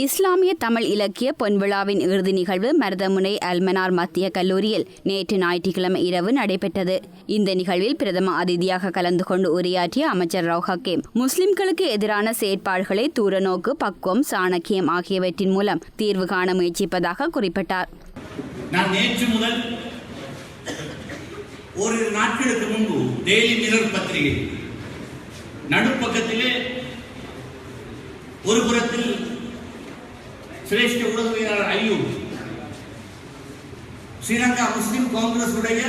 இஸ்லாமிய தமிழ் இலக்கிய பொன்விழாவின் இறுதி நிகழ்வு மருதமுனை அல்மனார் மத்திய கல்லூரியில் நேற்று ஞாயிற்றுக்கிழமை இரவு நடைபெற்றது. இந்த நிகழ்வில் பிரதம அதிதியாக கலந்து கொண்டு உரையாற்றிய அமைச்சர் ரவுஃப் ஹக்கீம் முஸ்லிம்களுக்கு எதிரான செயற்பாடுகளை தூரநோக்கு, பக்குவம், சாணக்கியம் ஆகியவற்றின் மூலம் தீர்வு காண முயற்சிப்பதாக குறிப்பிட்டார். நான் நேற்று முதல் ஒரு நாட்களுக்கு முன்பு டெய்லி மிரர் பத்திரிகை நடுப்பக்கத்திலே ஒரு புறத்தில் சிரேஷ்ட ஊடகவியலாளர் ஐயூப் ஸ்ரீலங்கா முஸ்லிம் காங்கிரஸ் உடைய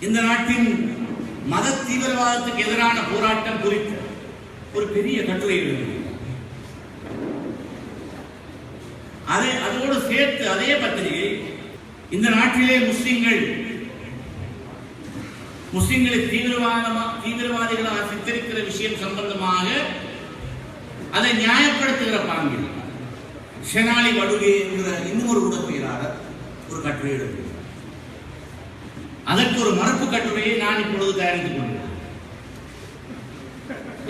இந்த நாட்டின் மத தீவிரவாதத்துக்கு எதிரான போராட்டம் குறித்த ஒரு பெரிய கட்டுரை எழுதினார். அதோடு சேர்த்து அதே பத்திரிகை இந்த நாட்டிலே முஸ்லிம்களை தீவிரவாதிகளாக சித்தரிக்கிற விஷயம் சம்பந்தமாக அதை நியாயப்படுத்துகிற பாங்கில் ஷெனாலி வடுகே என்கிற இன்னும் ஒரு ஊடகவியலாளர் ஒரு கட்டுரை எழுதினார். அதற்கு ஒரு மறுப்பு கட்டுரையை நான் இப்பொழுது தயாரித்துக் கொண்டிருக்கிறேன்.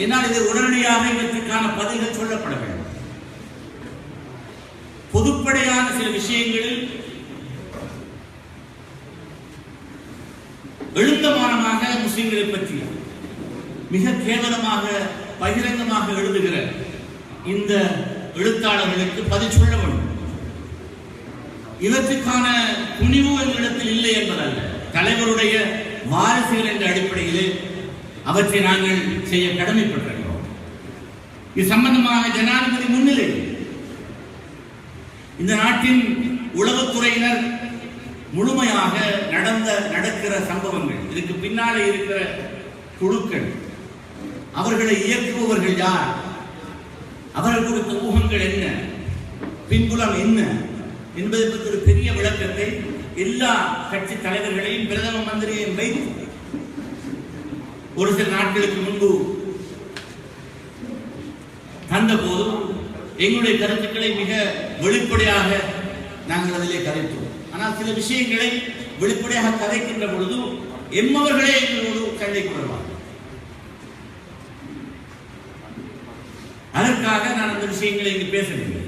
என்னால் இது உடனடியாக இவற்றுக்கான பதில்கள் சொல்லப்பட வேண்டும். பொதுப்படையான சில விஷயங்களில் எழுந்தமானமாக முஸ்லிம்களை பற்றி மிக கேவலமாக பகிரங்கமாக எழுதுகிற இந்த எழுத்தாளர்களுக்கு பதில் சொல்ல வேண்டும். இவற்றுக்கான துணிவு எங்களிடத்தில் இல்லை என்பதல்ல, தலைவருடைய வாரிசுகள் என்ற அடிப்படையிலே அவற்றை நாங்கள் செய்ய கடமைப்பட்டிருக்கிறோம். இது சம்பந்தமாக ஜனாதிபதி முன்னிலையில் இந்த நாட்டின் உளவுத்துறையினர் முழுமையாக நடக்கிற சம்பவங்கள், இதுக்கு பின்னாலே இருக்கிற குழுக்கள், அவர்களை இயக்குபவர்கள் யார், அவர்கள் கொடுத்த ஊகங்கள் என்ன, பின்புலம் என்ன என்பதை பற்றி ஒரு பெரிய விளக்கத்தை எல்லா கட்சி தலைவர்களையும் பிரதம மந்திரியையும் வைத்து ஒரு சில நாட்களுக்கு முன்பு தந்த போது எங்களுடைய கருத்துக்களை மிக வெளிப்படையாக நாங்கள் அதிலே கதைத்தோம். ஆனால் சில விஷயங்களை வெளிப்படையாக கதைக்கின்ற பொழுது எம்மவர்களே எங்களோடு சண்டைக்கு வருவார்கள். அதற்காக நான் அந்த விஷயங்களை இங்கு பேசவில்லை.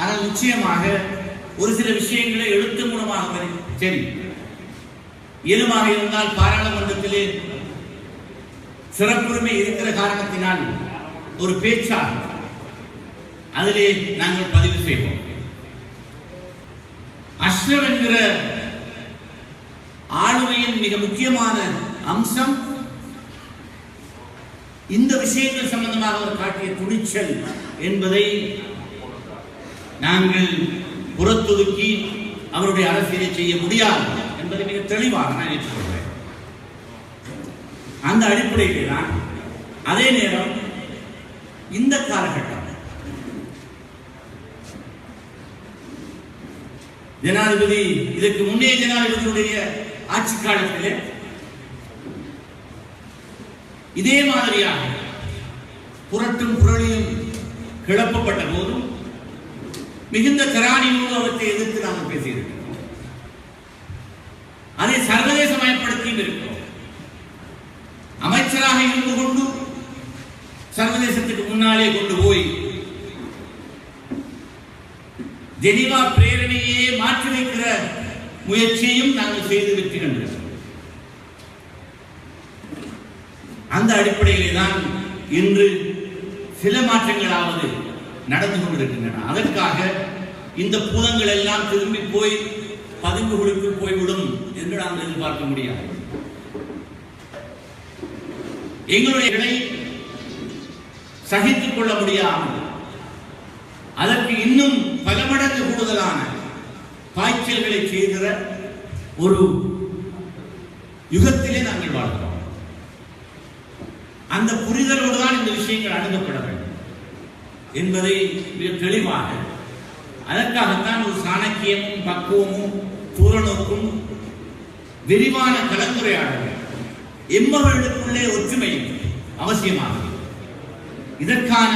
ஆனால் நிச்சயமாக ஒரு சில விஷயங்களை எழுத்து மூலமாக சரி இயலுமாக இருந்தால் பாராளுமன்றத்திலே சிறப்புரிமை இருக்கிற காரணத்தினால் ஒரு பேச்சாக அதிலே நாங்கள் பதிவு செய்வோம். அஷ்ரப் என்கிற ஆளுமையின் மிக முக்கியமான அம்சம் இந்த விஷயங்கள் சம்பந்தமாக அவர் காட்டிய துணிச்சல் என்பதை நாங்கள் புறத்தொதுக்கி அவருடைய அரசியலை செய்ய முடியாது என்பதை மிக தெளிவாக நான் ஏற்றுக்கொள்கிறேன். அந்த அடிப்படையிலே தான் அதே நேரம் இந்த காலகட்டம் ஜனாதிபதி, இதற்கு முன்னே ஜனாதிபதியுடைய ஆட்சி காலத்திலே இதே மாதிரியாக புரட்டும் புரளியும் கிளப்பப்பட்ட போதும் மிகுந்த திராணியோடு அவற்றை எதிர்த்து நாங்கள் பேசியிருக்கிறோம். அதை சர்வதேசமயப்படுத்தியும் இருக்கிறோம். அமைச்சராக இருந்து கொண்டு சர்வதேசத்துக்கு முன்னாலே கொண்டு போய் ஜெனீவா பிரேரணையே மாற்றி வைக்கிற முயற்சியையும் நாங்கள் செய்து வெற்றி கண்டிருக்கிறோம். அந்த அடிப்படையிலே தான் இன்று சில மாற்றங்களாவது நடந்து கொண்டிருக்கின்றன. அதற்காக இந்த பூதங்கள் எல்லாம் திரும்பி போய் பதுங்குகளுக்குள் போய்விடும் என்று நாம் எதிர்பார்க்க முடியாது. எங்களுடைய சகித்துக் கொள்ள முடியாமல் அதற்கு இன்னும் பல மடங்கு கூடுதலான பாய்ச்சல்களை செய்கிற ஒரு யுகத்திலே நாங்கள் வாழ்கிறோம். அந்த புரிதலோடு தான் இந்த விஷயங்கள் அணுகப்பட வேண்டும் என்பதை மிக தெளிவாக, அதற்காகத்தான் ஒரு சாணக்கியமும் பக்குவமும் தூரநோக்கும் விரிவான கலந்துரையாடல் எம்மவர்களுக்குள்ளே ஒற்றுமையும் அவசியமாகும். இதற்கான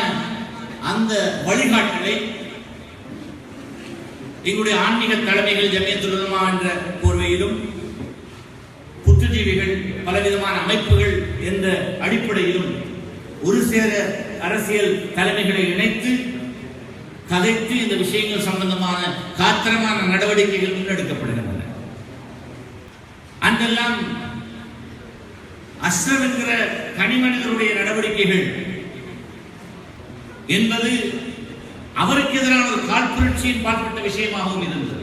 அந்த வழிகாட்டலை எங்களுடைய ஆன்மீக தலைமைகள் ஜமியத்துல் உலமா என்ற போர்வையிலும் புத்துஜீவிகள் பலவிதமான அமைப்புகள் என்ற அடிப்படையிலும் ஒரு சேர அரசியல் தலைமைகளை இணைத்து கதைத்து இந்த விஷயங்கள் சம்பந்தமான காத்திரமான நடவடிக்கைகள் முன்னெடுக்கப்படுகின்றன. அன்றெல்லாம் அஸ்ரம் என்கிற தனிமனிதருடைய நடவடிக்கைகள் என்பது அவருக்கு எதிரான ஒரு காழ்ப்புணர்ச்சியின் பாற்பட்ட விஷயமாகவும் இருந்தது.